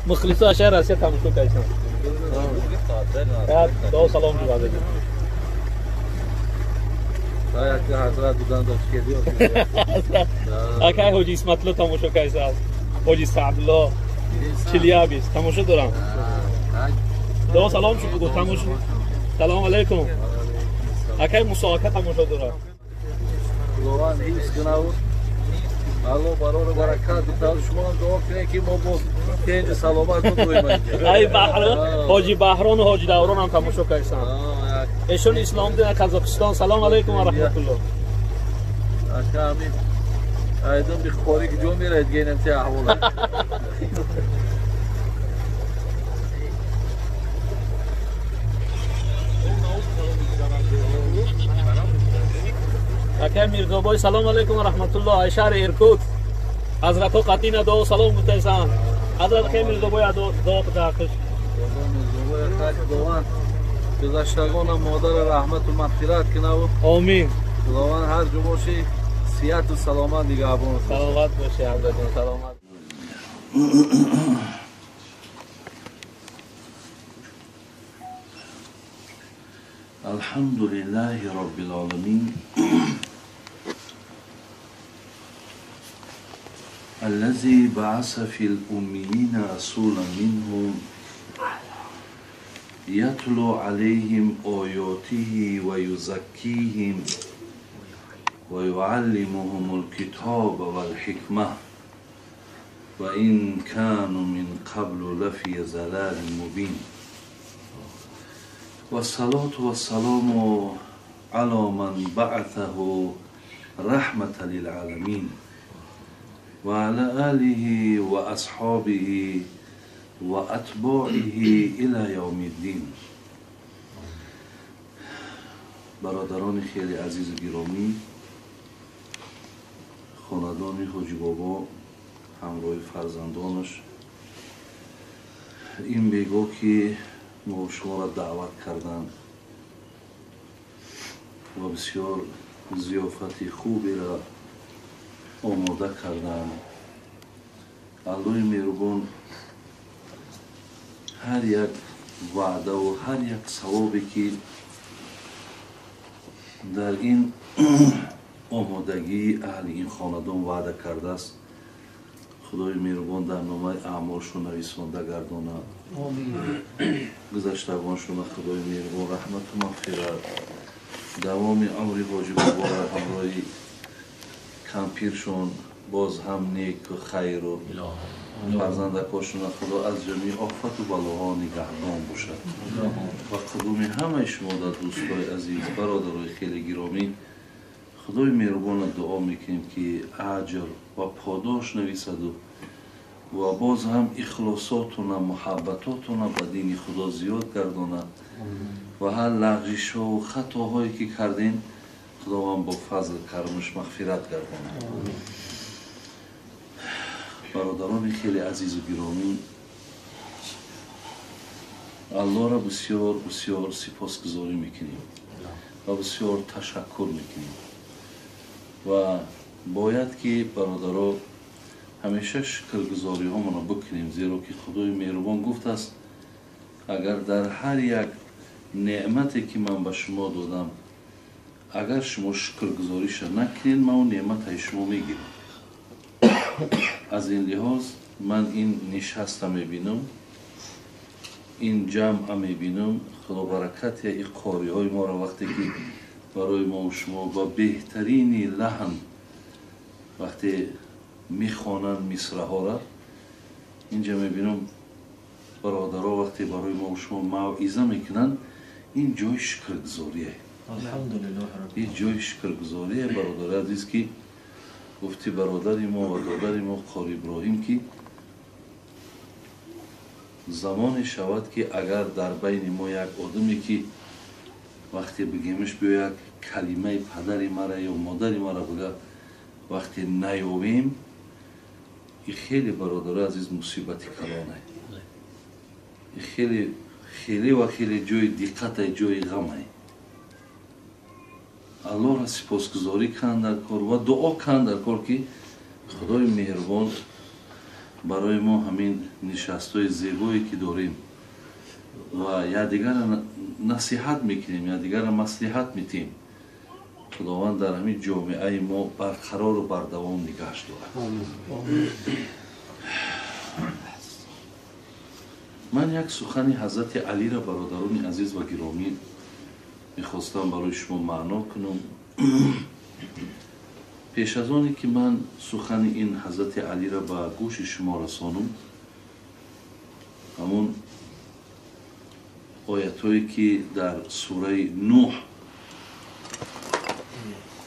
مخلصا شهر است تماشا کردن. دو سلام جواب بدید. آیا که حضرت بودن داشت کردی؟ اکای حاجی اسمت الله تماشا کردن. حاجی سعدالله چلیابی تماشا دارم. دو سلام شو بگو تماشا. سلام علیکم. اکای مساعده تماشا دارم. خداوند حفظ کنه و الله برای برکت بده. شما هم دعا کنید که ما با تنج سلامت بودیم. ای بحر حاجی بحران و حاجی دوران هم تماشا کردن. ایشون اسلام دین قزاقستان. سلام علیکم و رحمت الله. اکامی ایدون بی خوری که جو میره دیگه نمیشه احواله. اکای میرزابای سلام علیکم و رحمت الله. شهر ایرکوت حضرت ها قطین دو سلام گفتن. حضرت اکای میرزابای دو قدرتش. میرزابای خداوند گذشتگان مادر رحمت و مغفرت کنه و آمین. خداوند هر جو باشی صحت و سلامت نگهبان. سلامت باشی حضرت جان. سلامت. الحمد لله رب العالمين الذي بعث في الأميين رسولا منهم يتلو عليهم آياته ويزكيهم ويعلمهم الكتاب والحكمة وإن كانوا من قبل لفي ضلال مبين والصلاة والسلام على من بعثه رحمة للعالمين وعلى آله وأصحابه وأتباعه إلى يوم الدين. برادران خیلی عزیز و گرامی، خاندان حاجی بابا همراه فرزندانش، این بیگاه که ما شما را دعوت کردن و بسیار ضیافت خوبی را آماده کردن. الله مهربان هر یک وعده و هر یک ثوابی که در این آمادگی اهل این خاندان وعده کرده است، خدای مهربان در نامه اعمالشون نویسنده گردانه. گذشتگانشون خدای مهربان رحمت و مغفرت، دوام عمر حاجی بابا را همراه کمپیرشون باز هم نیک و خیر و فرزندکاشون خدا از جمعی آفت و بلاها نگهدان باشد و قدوم همه شما در دوستای عزیز برادرای خیلی گرامی خدای مهربان دعا میکنیم که اجر و پاداش نویسد و باز هم اخلاصاتون و محبتاتون به دین خدا زیاد گرداند و هر لغزش و خطاهایی که کردین خداوند با فضل کرمش مغفرت گرداند. برادران خیلی عزیز و گرامی، الله را بسیار بسیار سپاسگزاری میکنیم و بسیار تشکر میکنیم و باید که برادران همیشه شکرگزاری همون رو بکنیم، زیرا که خدای مهربان گفت است اگر در هر یک نعمتی که من به شما دادم اگر شما شکرگزاریش نکنین من اون نعمت شما میگیرم. از این لحاظ من این نشست میبینم، این جمع میبینم، خدا برکت یا این قاری های ما را وقتی که برای ما و شما با بهترین لحن وقتی میخوانند مصرع ها را اینجا میبینم برادرها وقتی برای ما و شما موعظه میکنند این جای شکرگزاریه. این جای شکرگزاریه. برادر عزیز که گفتی برادر ما و دادر ما قاری ابراهیم که زمان شود که اگر در بین ما یک آدمی که وقتی بگیمش بیا یک کلمه پدری مرا یا مادری مرا بگه وقتی نیابیم این خیلی برادر عزیز مصیبتی کلانه. این خیلی و خیلی جای دقت جای غمه. الله را سپاسگزاری کن در کار و دعا کن در کار که خدای مهربان برای ما همین نشست‌های زیبایی که داریم و یکدیگر نصیحت میکنیم، یکدیگر مصلحت میتیم، خداوند در همین جامعه ما برقرار و بردوام نگهش دارد. من یک سخن حضرت علی را برادران عزیز و گرامی میخواستم برای شما معنا کنم. پیش از آنی که من سخن این حضرت علی را به گوش شما رسانم، همون آیت‌هایی که در سوره نوح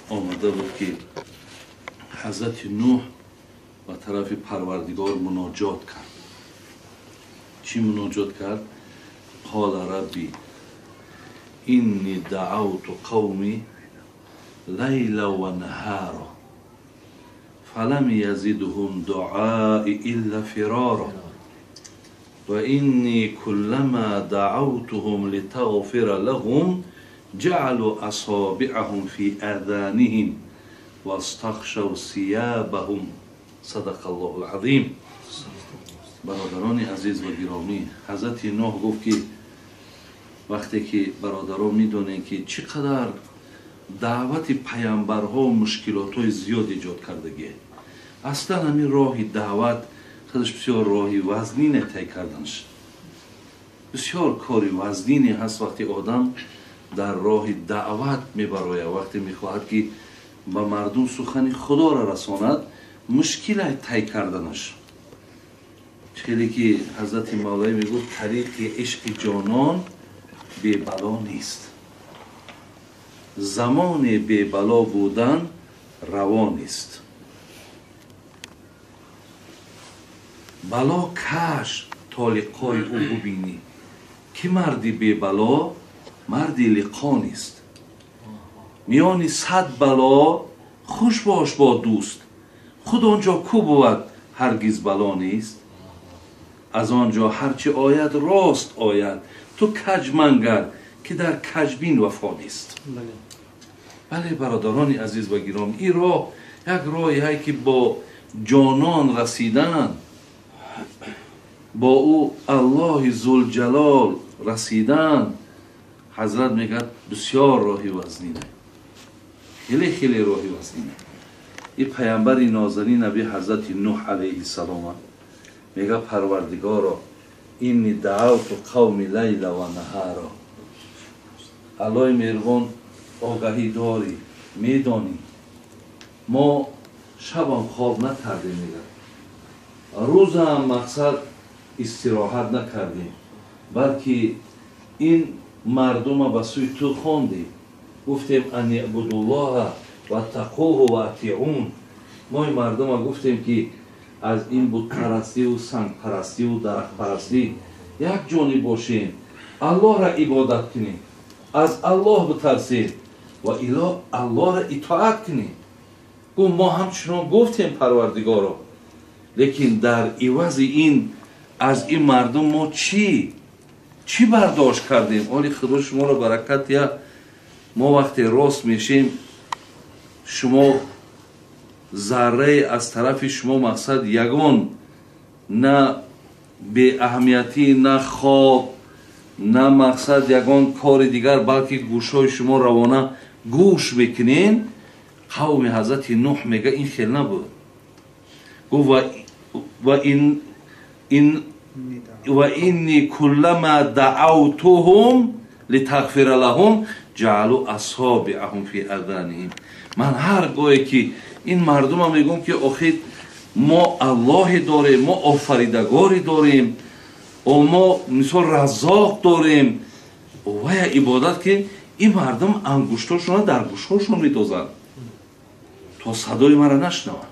آمده بود که حضرت نوح به طرف پروردگار مناجات کرد. چی مناجات کرد؟ قال ربی اینی دعوت قومی لیلا و نهارا فلم یزدهم دعائی الا فرارا و اینی کلما دعوتهم لتغفر لهم جعلوا اصابعهم فی آذانهم واستغشوا ثيابهم. صدق الله العظیم. برادران عزیز و گرامی، حضرت نوح گفت که وقتی که برادران میدونن که چقدر دعوت پیامبرها و مشکلات زیاد ایجاد کردگی، اصلا همین راه دعوت خودش بسیار راهی وزنینه طی کردنش، بسیار کاری وزنینی هست. وقتی آدم در راه دعوت میبره، وقتی میخواهد که به مردم سخن خدا را رساند، مشکل طی کردنش. چیزی که حضرت مولوی میگوید طریق عشق جانان بی بلا نیست، زمان بی بلا بودن روا نیست. بلا کش تا لقای او ببینی که مردی بی بلا مردی لقا نیست. میانی 100 بلا خوش باش با دوست، خود آنجا کو بود هرگز بلا نیست. از آنجا هرچی آید راست آید، تو کج منگر که در کجبین وفا نیست. بله برادران عزیز و گرامی، این راه یک راهی هست که با جانان رسیدن، با او الله ذوالجلال رسیدن، حضرت میگه بسیار راهی وزنینه، خیلی خیلی راهی وزنینه. این پیامبر نازنین نبی حضرت نوح علیه السلام میگه پروردگارا اینی دعوت قومی لیلا و نهارا. الله مهربان آگاهی داری، میدانی ما شبم خواب نکردیم، میگه روز هم مقصد استراحت نکردیم، بلکه این مردم به سوی تو خواندیم، گفتیم ان یعبدوا الله و اتقوه و اطیعون. ما این مردم گفتیم که از این بت پرستی و سنگ پرستی و درخت پرستی یک جانی باشیم، الله را عبادت کنیم، از الله بترسیم و الله را اطاعت کنیم. ما همچنان گفتیم پروردگارا، لیکن در عوض این از این مردم ما چی برداشت کردیم؟ ولی خدا شما را برکت یا ما وقتی راست میشیم، شما ذره از طرف شما مقصد یگان، نه به اهمیتی، نه خواب، نه مقصد یگان کار دیگر، بلکه گوشای شما روانه گوش بکنین. قوم حضرت نوح میگه این خیلی نبود. گفت و اینی کلما دعوتهم لتغفر لهم جعلوا اصابعهم فی آذانهم. من هر گاهی که این مردم هم میگم که آخه ما الله داریم، ما آفریدگاری داریم، و ما مثال رزاق داریم و عبادت که این مردم انگشتاشون در گوشهاشون میدازن تا صدای مرا نشنوند.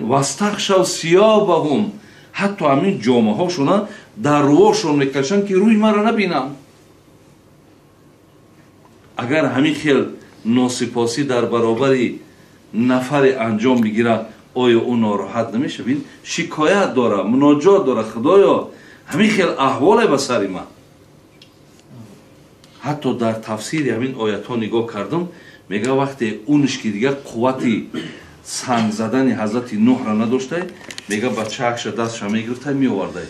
واستغشوا ثیابهم، حتی همین جامعه هاشون در روشون میکشن که روی مرا نبینم. اگر همین خیل ناسپاسی در برابر نفر انجام بگیره، آیا اون ناراحت نمیشه؟ بین شکایت داره، مناجات داره، خدایا همین خیل احوال به سر من. حتی در تفسیر همین آیت ها نگاه کردم، میگه وقتی اونش که دیگه قوتی санг задани ҳазрати нӯҳро надоштай, мега бачаакша дастша мегирифтай меовардай.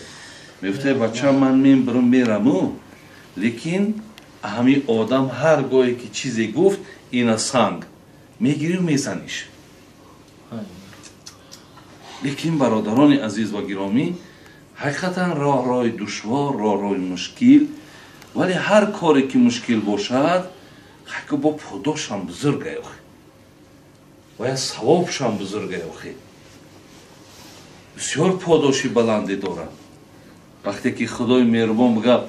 Мегуфтай бача ман мебирам мераму, лекин ҳами одам ҳар гоҳе ки чизе гуфт ина санг мегирив мезаниш. лекин бародарони азиз ва гиромӣ, ҳақиқатан роҳрои душвор, роҳрои мушкил, вале ҳар коре ки мушкил бошад, хака бо подошам бузургай охи. ва я савобшам бузургай охи. бисёр подоши баланде дорад. вақте ки худои меҳрубон бигӯяд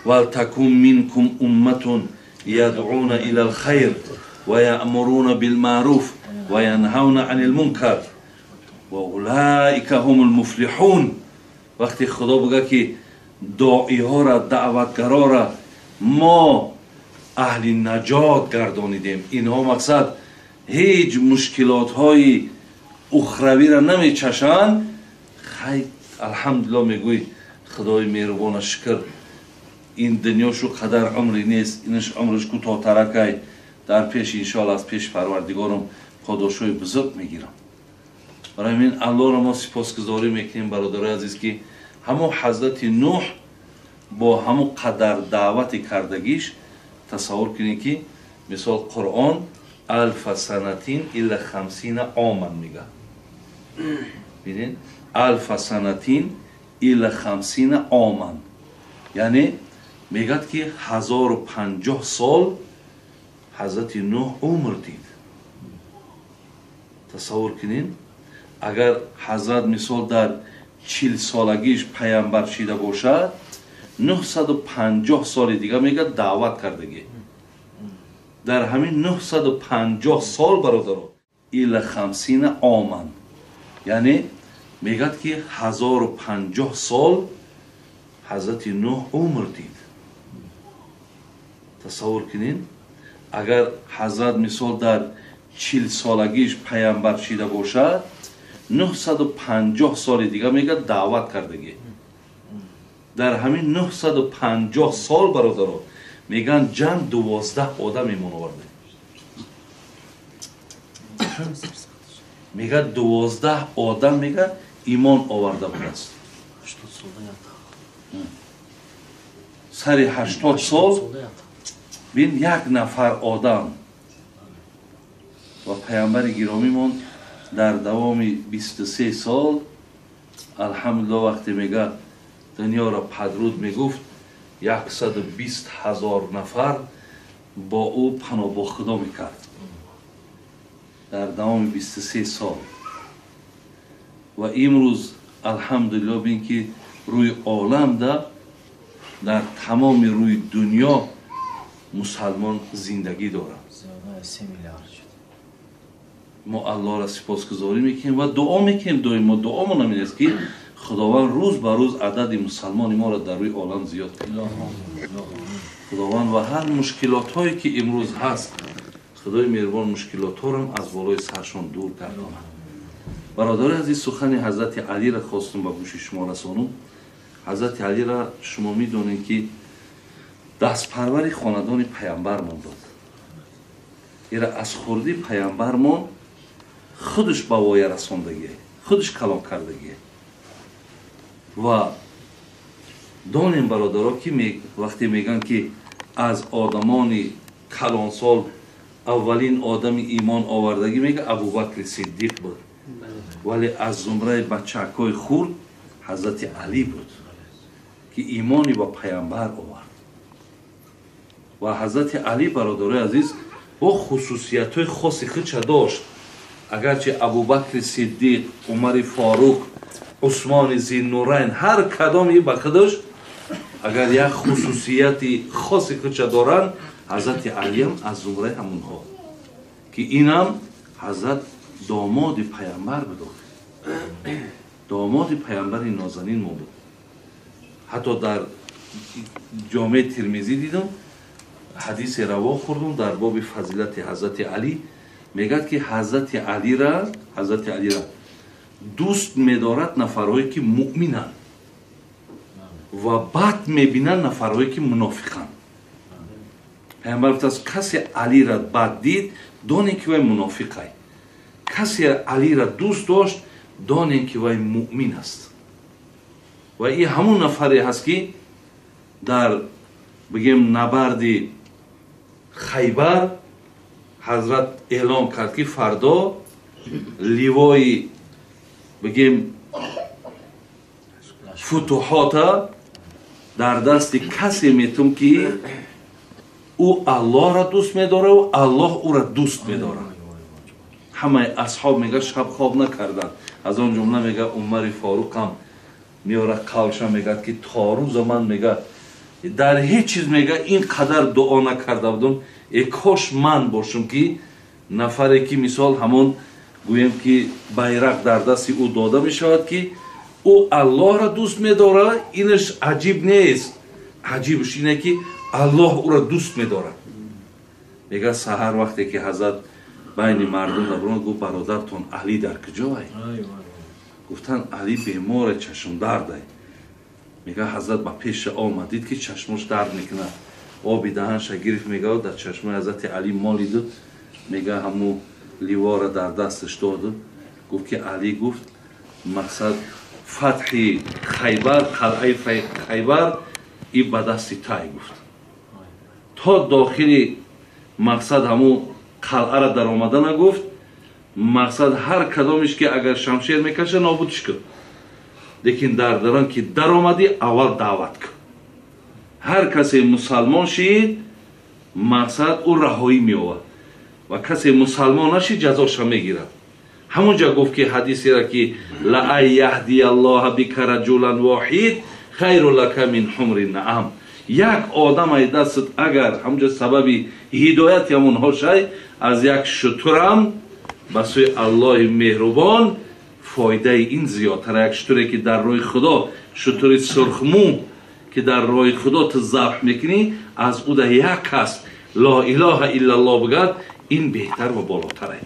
валтакун минкум умматун ядъуна илал хайр ва яъмуруна билмаъруф ва янҳавна анил мункар ва улаика ҳумул муфлиҳун. вақте худо бигӯяд ки доиҳора, даъватгарора мо аҳли наҷот гардонидем, инҳо мақсад ҳеҷ мушкилотҳои ухравиро намечашанд, хай алҳамдулилло мегӯй худои меҳрубона шукр, ин дунёшу қадар умри нест, инаш умриш кӯтоҳтаракай, дар пеш иншоалло аз пеши парвардигорам подошои бузург мегирам. барои ҳамин аллоро мо сипосгузорӣ мекунем бародарои азиз ки ҳамон ҳазрати нӯҳ бо ҳамон қадар даъвати кардагиш тасаввур кунем ки мисол қуръон алфа санатин илла хамсина оман мега. бинед алфа санатин илла хамсина оман, яъне мегӯяд ки 1050 сол ҳазрати нӯҳ умр дид. тасаввур кунед, агар ҳазрат мисол дар 40 солагиш паямбар шида бошад, 950 соли дига мегӯяд даъват кардагӣ. дар ҳамин 950 сол бародаро илла хамсина оман, яъне мегӯяд ки 1050 сол ҳазрати нӯҳ умр дид. тасаввур кунед, агар ҳазрат мисол дар 40 солагиш паямбар шида бошад, 950 соли дига мегӯяд даъват кардагӣ. дар ҳамин 950 сол бародаро мегӯянд ҷамъ 12 одам имон оварда. мегӯяд 12 одам мегӯяд имон оварда будааст. сари 80 сол бин як нафар одам ва паямбари гиромимон дар давоми 23 сол алҳамдулилло вақте мегӯяд дунёро падруд мегуфт 120 000 нафар бо ӯ паноҳ бо худо мекард дар давоми 23 сол. ва имрӯз алҳамдулилло бин ки рӯи оламда дар тамоми рӯи дунё мусалмон зиндагӣ дорад. мо аллоро сипосгузорӣ мекунем ва дуо мекунем. доимо дуомон ҳамин аст ки худованд рӯз ба рӯз адади мусалмони моро дар рӯи олам зиёд кунад. худованд ва ҳар мушкилотҳое ки имрӯз ҳаст, худои меҳрубон мушкилотҳоро аз болои саршон дур гардонад. бародари азиз, сухани ҳазрати алиро хостум ба гӯши шумо расонум. ҳазрати алиро шумо медонед ки дастпарвари хонадони паямбармон буд. ира аз хурди паямбармон худаш ба воя расондагӣ, худаш калом кардагӣ. ва донем бародаро ки вақте мегӯянд ки аз одамони калонсол аввалин одами имон овардагӣ мега абубакри сиддиқ буд, вале аз зумраи бачакҳои хурд ҳазрати алӣ буд ки имони ба паямбар овард. ва ҳазрати алӣ бародарои азиз бо хусусиятҳои хоси худша дошт. агарчи абубакри сиддиқ, умари форуқ, усмони зиннурайн ҳар кадоми ба худаш агар як хусусияти хоси худша доранд, ҳазрати алиам аз зумраи ҳамонҳо ки инам ҳазрат домоди паямбар буд. домоди паямбари нозанин мо буд. ҳатто дар ҷомеъи тирмизӣ дидам, ҳадисе раво хӯрдум дар боби фазилати ҳазрати алӣ. мегӯяд ки ҳазрати алиро дӯст медорад нафарҳое ки муъминанд ва бад мебинанд нафарҳое ки мунофиқанд. паямбар гуфтааст касе алиро бад дид, донед ки вай мунофиқай. کسی علی را دوست داشت دانین که وی مؤمن است و این همون نفری هست که در بگیم نبرد خیبر حضرت اعلام کرد که فردا لیوای بگیم فتوحات در دست کسی میتون که او الله را دوست میداره و الله او را دوست میداره. همه اصحاب میگه شب خواب نکردن. از آن جمله میگه عمر فاروق هم میاره قولشا میگه که تا روز من میگه در هیچ چیز میگه این قدر دعا نکرده بودم ای کاش من باشم که نفری که مثال همون گویم که بیرق در دست او داده میشود که او الله را دوست میداره. اینش عجیب نیست، عجیبش اینه که الله او را دوست میداره. میگه سحر وقتی که حضرت بین مردم نبرون گفت برادرتون علی در کجای؟ گفتن علی بیمار چشم درده. میگه حضرت با پیش آمدید که چشمش درد میکنه، آبی دهنش گرفت میگه در چشم حضرت علی مالیدو. میگه همو لیوا را در دستش داد. گفت که علی گفت مقصد فتح خیبر، قلعه خیبر این به دست تای گفت تا داخلی مقصد همو قلعه را در آمده نگفت. مقصد هر کدامش که اگر شمشیر میکشه نابودش کرد. لیکن در دران که در آمدی اول دعوت کرد هر کسی مسلمان شید مقصد او رهایی میآورد و کسی مسلمان نشید جزاش میگیرد. همونجا گفت که حدیثی را که لا یهدی الله بک رجلا واحد خیر لک من حمر النعم. یک آدم ای دست اگر همونجا سبب هدایت همونها شد از یک شترم به سوی الله مهربان فایده این زیادتر. یک شتری که در راه خدا شتر سرخمو که در راه خدا تو ذبح میکنی از او در یک کس لا اله الا الله بگد این بهتر و بالاتره.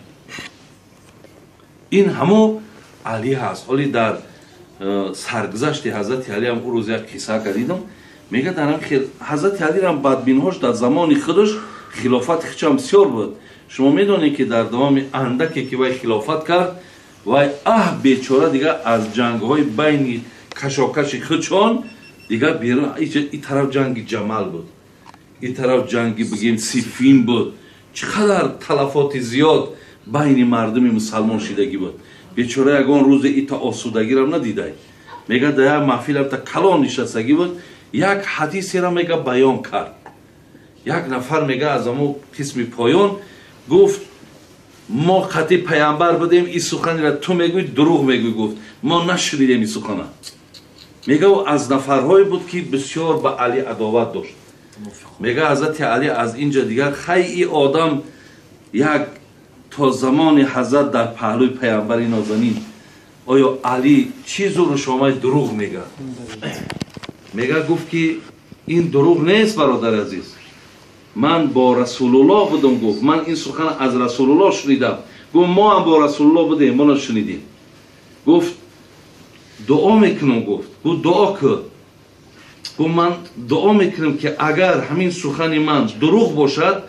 این همو علی هست. حالی در سرگذشت حضرت علی هم او روز یک قصه کردیدم. میگه در حضرت علی هم بدبینهاش در زمان خودش خلافت خیلی بسیار بود. شما میدونید که در دوام اندکی که وی خلافت کرد وی بیچاره دیگه از جنگ های بین کشاکش خودشان دیگه بیرون این طرف جنگ جمل بود، این طرف جنگ بگیم سیفین بود. چقدر تلفات زیاد بین مردم مسلمان شدگی بود. بیچاره یگان روز ایتا آسودگی را ندیده. میگه در یک محفل هم تا کلان نشستگی بود. یک حدیثی را میگه بیان کرد. یک نفر میگه از امو قسم پایان گفت ما قطعی پیامبر بودیم این سخنی را تو میگوی دروغ میگوی. گفت ما نشنیدیم این سخنه. میگه او از نفرهایی بود که بسیار به علی عداوت داشت. میگه حضرت علی از اینجا دیگر خیلی آدم یک تا زمان حضرت در پهلوی پیامبر نازنین آیا علی چیز رو شما دروغ میگه؟ میگه گفت که این دروغ نیست برادر عزیز، من با رسول الله بودم. گفت من این سخن از رسول الله شنیدم. گفت ما هم با رسول الله بودیم ما نشنیدیم. گفت دعا میکنم. گفت دعا کن. گفت من دعا میکنم که اگر همین سخن من دروغ باشد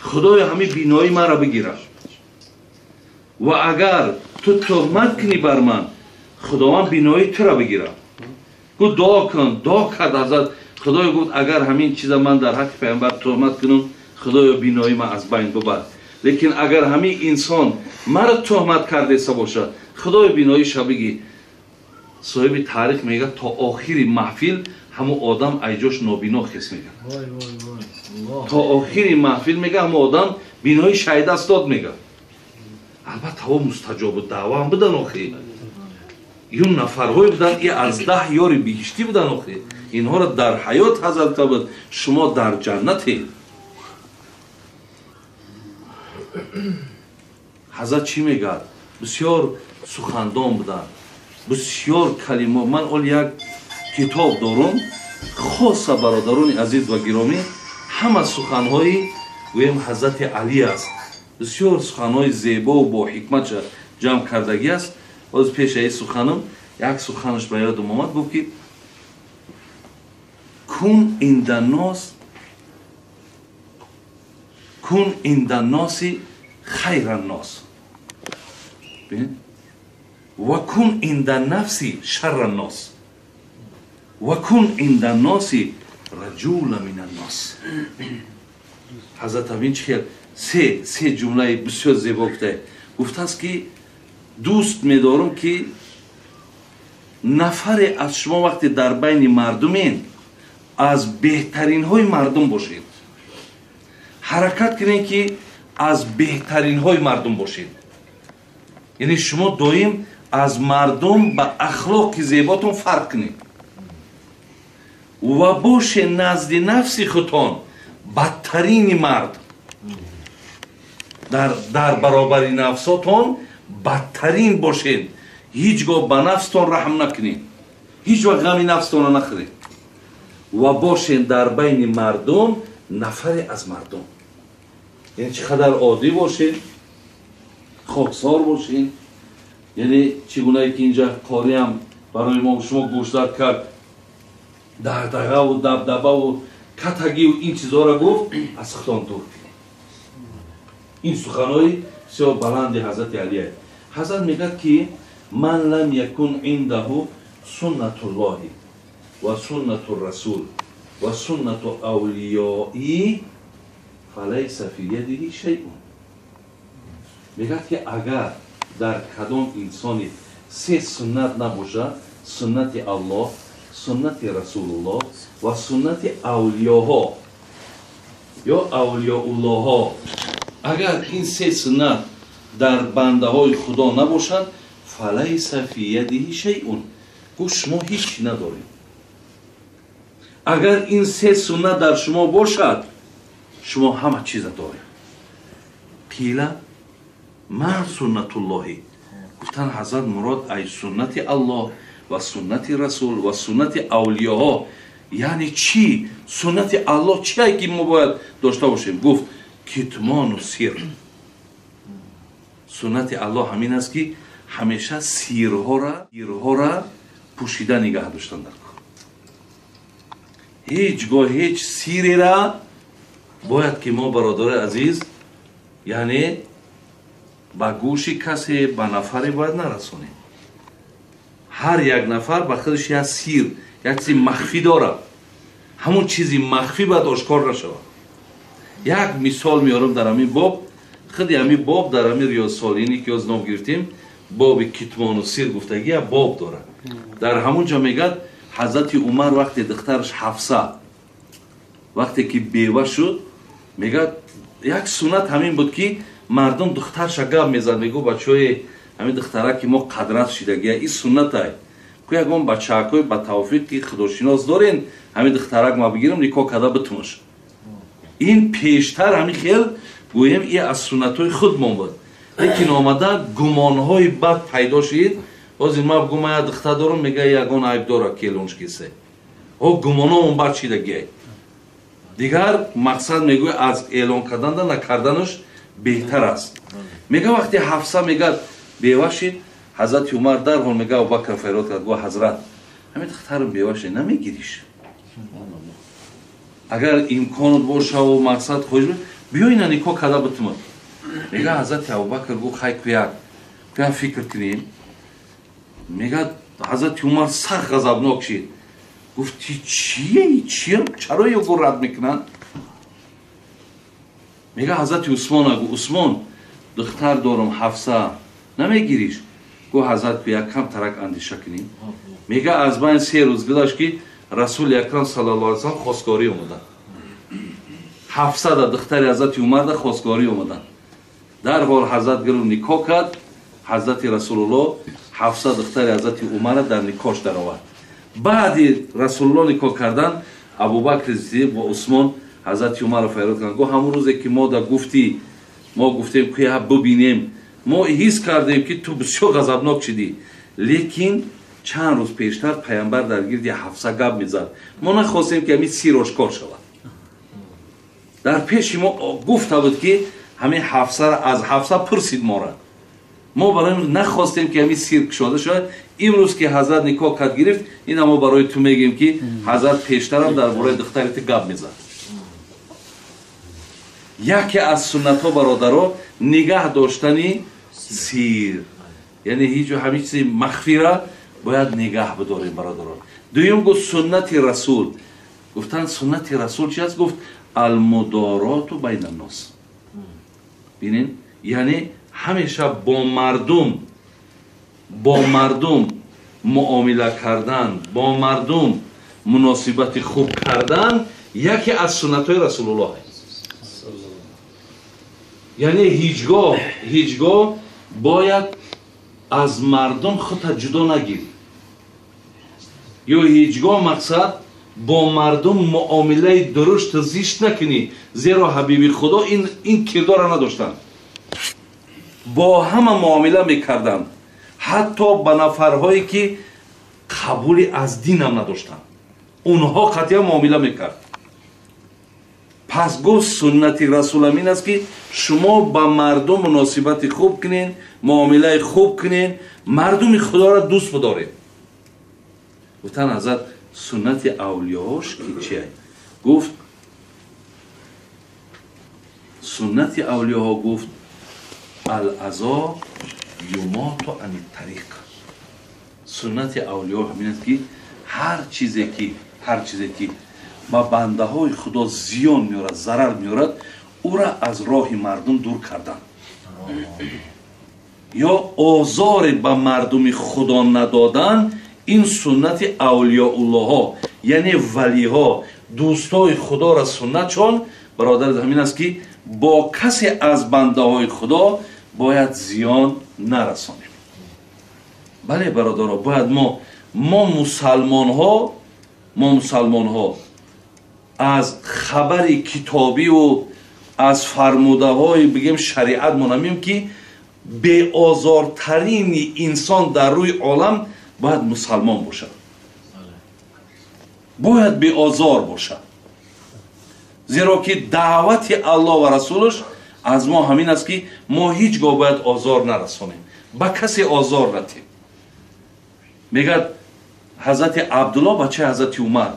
خدای همین بینایی من را بگیره و اگر تو تهمت کنی بر من خداوند بینایی تو را بگیره. گفت دعا کن. دعا کرد حضرت. خدای گفت اگر همین چیز من در حق پیامبر تهمت کنم خدای بینایی من از بین ببر، لیکن اگر همین انسان مرا تهمت کرده باشه خدای بینایی شو بگی. صاحب تاریخ میگه تا آخری محفل همو آدم ایجاش نابینا خیس میگه. تا آخری محفل میگه همو آدم بینایی شاید است داد میگه. البته هوا مستجاب دعوا هم بودن آخری. این نفرهای بودن ای از 10 یاری بهشتی بودن آخری. اینها را در حیات حضرت بود. شما در جنتی. حضرت چی میگه؟ بسیار سخندان بودن، بسیار کلمه. من اول یک کتاب دارم خاص برادران عزیز و گرامی، همه سخنهای گویم حضرت علی است. بسیار سخنهای زیبا و با حکمت جمع کردگی است. باز پیش این سخنم یک سخنش به یادم آمد. گفت که کن عند الناس خیر الناس. وکن عند النفس شر الناس وکن عند الناس رجول من الناس. حضرت امین چیکار سه جمله بسیار زیبا گفته است که دوست می‌دارم که نفر از شما وقتی در بین مردمین از بهترین های مردم باشید. حرکت کنید که از بهترین های مردم باشید. یعنی شما دائم از مردم با اخلاق زیباتون فرق کنید و باشه نزد نفس خودتان بدترین مرد. در برابر نفساتون بدترین باشید. هیچگاه به نفستان رحم نکنید. هیچ وقت غم نفستان را نخورید و باشین در بین مردم نفر از مردم. یعنی چقدر عادی باشین، خاکسار باشین. یعنی چگونه که اینجا کاری هم برای ما شما گوشدار کرد، دغدغه و دبدبه و کتگی و این چیزها را گفت، از خودتان دور کنید. این سخنهای بسیار بلند حضرت علیه. حضرت میگه که من لم یکن عنده سنت الله و سنت الرسول و سنت اولیایی فلیس فی یده شیء. میگه که اگر در کدام انسانی سه سنت نباشه، سنت الله، سنت رسول الله و سنت اولیاها یا اولیاء الله ها، اگر این سه سنت در بنده های خدا نباشد، فلیس فی یده شیء، گو شما هیچ ندارید. اگر این سه سنت در شما باشد، شما همه چیز دارید. قیل ما سنت الله، گفتن حضرت مراد ای سنت الله و سنت رسول و سنت اولیاء. یعنی چی؟ سنت الله چیه که ما باید داشته باشیم؟ گفت کتمان و سر. سنت الله همین است که همیشه سیرها را پوشیده نگه داشتن در کار. هیچگاه هیچ سیری را باید که ما برادر عزیز یعنی با گوش کسی با نفری باید نرسونیم. هر یک نفر با خودش یک سیر، یک چیزی مخفی داره. همون چیزی مخفی باید آشکار نشود. یک مثال میارم در همین باب. خود همین باب در همین ریاض سالینی که از نام گرفتیم، باب کتمان و سیر گفتگی یک باب داره. در همون جا میگه حضرت عمر وقتی دخترش حفصه وقتی که بیوه شد، میگه یک سنت همین بود که مردم دخترش گپ میزد، میگو بچهای همین دختره که ما قدرت شدگی این سنت های که یکم بچه‌های با توفیق که خداشناس دارین همین دخترک ما بگیرم نکاح کده بتونش. این پیشتر همین خیل گویم این از سنت های خود ما بود، لیکن آمده گمان های بد پیدا شد. باز این ما بگم من دختر دارم، میگه یگان عیب داره کلونش کیسه او گمان ها اون بد شدگی. دیگر مقصد میگوی از اعلان کردن نکردنش بهتر است. میگه وقتی حفصه میگه بیوه شد، حضرت عمر در حال میگه ابوبکر فریاد کرد، گفت حضرت همین دخترم بیوه شد نمیگیریش؟ اگر امکانات باشه و مقصد خوش بیاین نکاح کده بتون. میگه حضرت ابوبکر گفت خیلی کویا فکر کنیم. میگه حضرت عمر سخت غضبناک شد، گفت چیه چرا یو رد میکنن؟ میگه حضرت عثمان گفت عثمان دختر دارم حفصه نمیگیریش؟ گفت حضرت یک کم ترک اندیشه کنیم. میگه از بین 3 روز گذشت که رسول اکرم صلی الله علیه و سلم خواستگاری اومدن. حفصه در دختر حضرت عمر در خواستگاری اومدن. در حال حضرت گرو نکاح کرد، حضرت رسول الله حفصه دختر حضرت عمر در نکاحش در آورد. بعد رسول الله نکاح کردن، ابوبکر صدیق و عثمان حضرت عمر را فریاد کردند، گفت همون روزی که ما گفتیم که ببینیم، ما حس کردیم که تو بسیار غضبناک شدی، لیکن چند روز پیشتر پیامبر در گرد حفصه گپ میزد، ما نخواستیم که همین سیر آشکار شود. در پیش ما گفته بود که همین حفصه را از حفصه پرسید ما برای نخواستیم که همین سیر کشاده شود. امروز که حضرت نکاح کرد گرفت، این ما برای تو میگیم که حضرت پیشتر هم در برای دخترت گپ میزد. یکی از سنت ها برادرها نگه داشتنی سیر. یعنی هیچ همه چیز مخفی را باید نگاه بداریم برادران. دویم گفت سنت رسول. گفتن سنت رسول چی است؟ گفت المدارات بین الناس. ببینین یعنی همیشه با مردم معامله کردن، با مردم مناسبت خوب کردن یکی از سنت های رسول الله است. یعنی هیچگاه باید از مردم خودت جدا نگیری، یا هیچگاه مقصد با مردم معامله درشت زیشت نکنی، زیرا حبیب خدا این کردار را نداشتن. با همه معامله میکردن، حتی به نفرهایی که قبول از دین هم نداشتن اونها قطعا معامله میکرد. پس گفت سنت رسول امین است که شما با مردم مناسبت خوب کنین، معامله خوب کنین، مردم خدا را دوست بدارین. گفتن حضرت سنت اولیاش که چیه؟ گفت سنت اولیاها گفت العزا یمات عن الطریق. سنت اولیاء همین است که هر چیزی که با بنده های خدا زیان میارد، ضرر میارد، او را از راه مردم دور کردن، یا آزار به مردم خدا ندادن. این سنت اولیاء الله ها یعنی ولی ها، دوستای خدا را سنت چون برادر همین است که با کسی از بنده های خدا باید زیان نرسانیم. بله برادرها، باید ما مسلمان ها از خبر کتابی و از فرموده های بگیم شریعت منمیم که به آزارترین انسان در روی عالم باید مسلمان باشد، باید به آزار باشد، زیرا که دعوت الله و رسولش از ما همین است که ما هیچگاه باید آزار نرسانیم، با کسی آزار ندیم. میگه حضرت عبدالله بچه حضرت عمر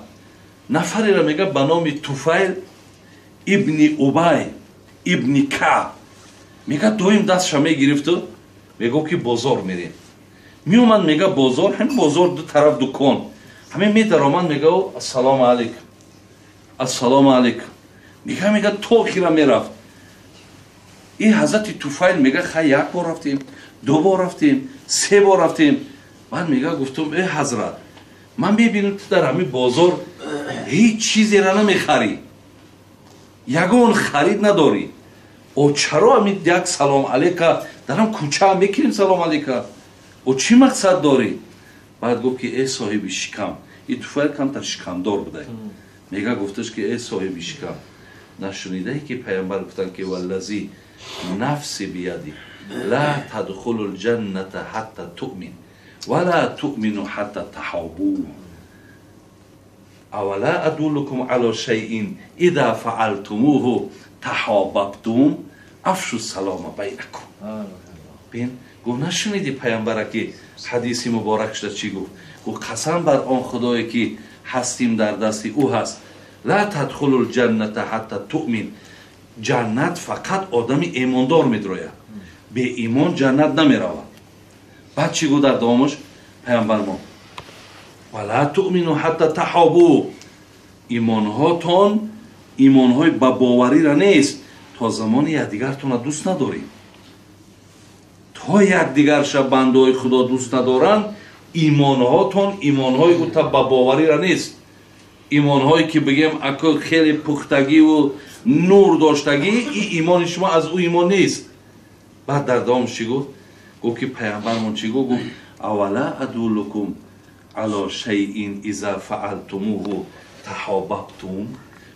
نفری را میگه به نام طفیل ابن ابی ابن کعب، میگه دویم دستش میگرفت و میگه که بازار میریم. میومد میگه بازار، همین بازار دو طرف دکان، همین میدرامد میگه السلام علیکم السلام علیکم، میگه تو خیره میرفت. این حضرت طفیل میگه خیلی یک بار رفتیم، دو بار رفتیم، سه بار رفتیم. من میگه گفتم ای حضرت من میبینم تو در همین بازار هیچ چیزی را نمیخری، یگان خرید نداری، او چرا همین یک سلام علیکم در هم کوچه هم میکنیم سلام علیکم، او چی مقصد داری؟ بعد گفت که ای صاحب شکم، این طفیل کم تر شکمدار بوده، میگه گفتش که ای صاحب شکم نشنیده ای که پیامبر گفتن که والذی نفسی بیدی لا تدخل الجنة حتی تؤمن ولا تؤمنوا حتى تحابوا اولا ادلكم على شيء اذا فعلتموه تحاببتم افشوا السلام بینکم. ببین گفت نشنیدی پیامبر که حدیث مبارکش چی گفت؟ گفت قسم بر آن خدایی که هستیم در دست او هست، لا تدخل الجنة حتى تؤمن، جنت فقط آدم ایماندار میدروید، به ایمان جنت نمیرود. بعد چی گفت در دومش پیامبر ما؟ ولا تؤمنوا حتى تحابوا، ایمانهاتون ایمانهای با باوری را نیست تا زمانی یکدیگرتون را دوست ندارید. تا یکدیگر شب بنده‌های خدا دوست ندارن، ایمانهاتون ایمانهای او تا با باوری را نیست. ایمانهایی که بگیم اکو خیلی پختگی و نور داشتگی، این ایمان شما از او ایمان نیست. بعد در دومش چی گفت؟ گفت که پیامبرمون چی گفت؟ اولا ادلکم علی شیء اذا فعلتموه تحاببتم.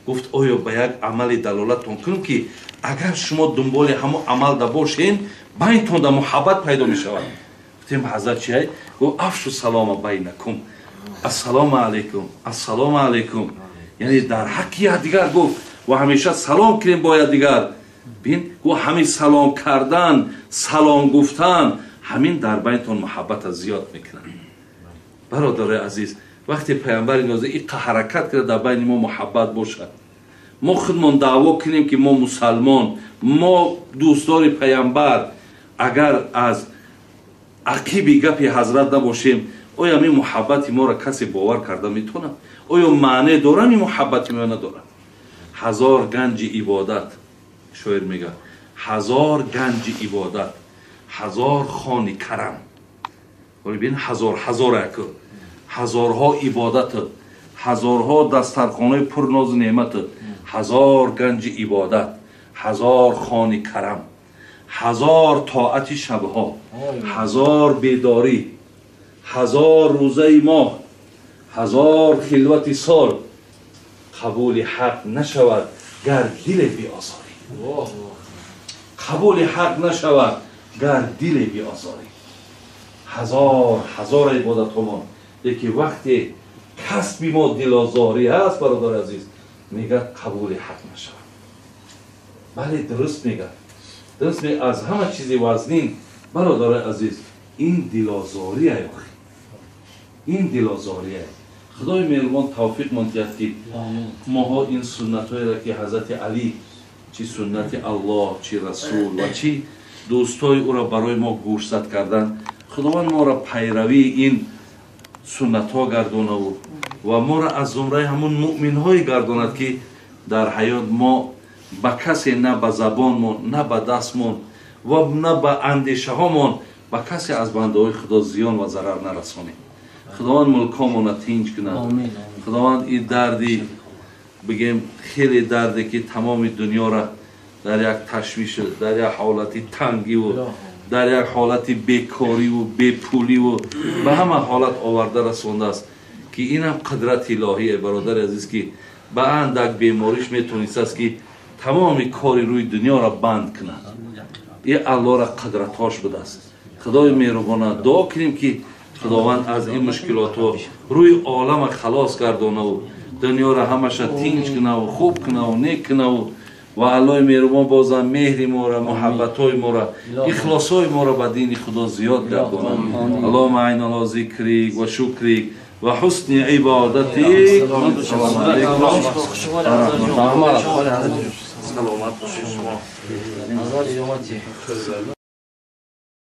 گفت آیا به یک عمل دلالتتون کنم که اگر شما دنبال همون عمل دا باشین بینتون دا محبت پیدا می شود. گفتیم حضرت چیه؟ گفت افشوا السلام بینکم، السلام علیکم السلام علیکم، یعنی در حق یکدیگر گفت و همیشه سلام کنیم با یکدیگر. ببین گفت همین سلام کردن، سلام گفتن، همین در بینتون محبت زیاد میکنن. برادر عزیز، وقتی پیامبر نازه این حرکت کرده در بین ما محبت باشد، ما خودمون دعوا کنیم که ما مسلمان، ما دوستدار پیامبر، اگر از عقیبی گپی حضرت نباشیم. آیا می محبت ما را کسی باور کرده میتونه؟ آیا معنی داره می محبت ما نداره؟ هزار گنج عبادت، شاعر میگه هزار گنج عبادت، هزار خان کرم. ولی ببین هزار یک، هزارها عبادت، هزارها دسترخانه پر ناز نعمت، هزار گنج عبادت، هزار خان کرم، هزار طاعت شبها، هزار بیداری، هزار روزه ماه، هزار خلوت سال، قبول حق نشود گر دل بیازاری. قبول حق نشود گر دل بیازاری. هزار عبادت همان، یکی وقتی کسب ما دلازاری هست برادر عزیز میگه قبول حق نشود. بله درست میگه، درست میگه. از همه چیز وزنین برادر عزیز این دلازاری ای، این دلازاری ای. خدای مهربان توفیق من دهد که ماها این سنت هایی را که حضرت علی چی سنت الله چی رسول و چی دوستای او را برای ما گوشزد کردن، خداوند ما را پیروی این سنت ها گردانه و ما را از زمره همون مؤمن های گرداند که در حیات ما به کسی نه به زبانمون نه به دستمون و نه به اندیشه هامون به کسی از بنده های خدا زیان و ضرر نرسانیم. خداوند ملکامون تینج کند. خداوند این دردی بگیم خیلی دردی که تمام دنیا را در یک تشویش، در یک حالت تنگی و در یک حالت بیکاری و بیپولی و به همه حالت آورده رسونده است که این هم قدرت الهی برادر عزیز که به اندک بیماریش میتونست است که تمام کاری روی دنیا را بند کند. این الله را قدرتاش بده است. خدای مهربان دعا کنیم که خداوند از این مشکلات رو روی عالم خلاص گردانه و دنیا را همش تینج کنه و خوب کنه و نیک کنه و الله مهربان بازم مهر ما را، محبت های ما را، اخلاص های ما را به دین خدا زیاد گردانه. اللهم اعنا علی ذکرک و شکرک و حسن عبادتک. سلامت باشید شما.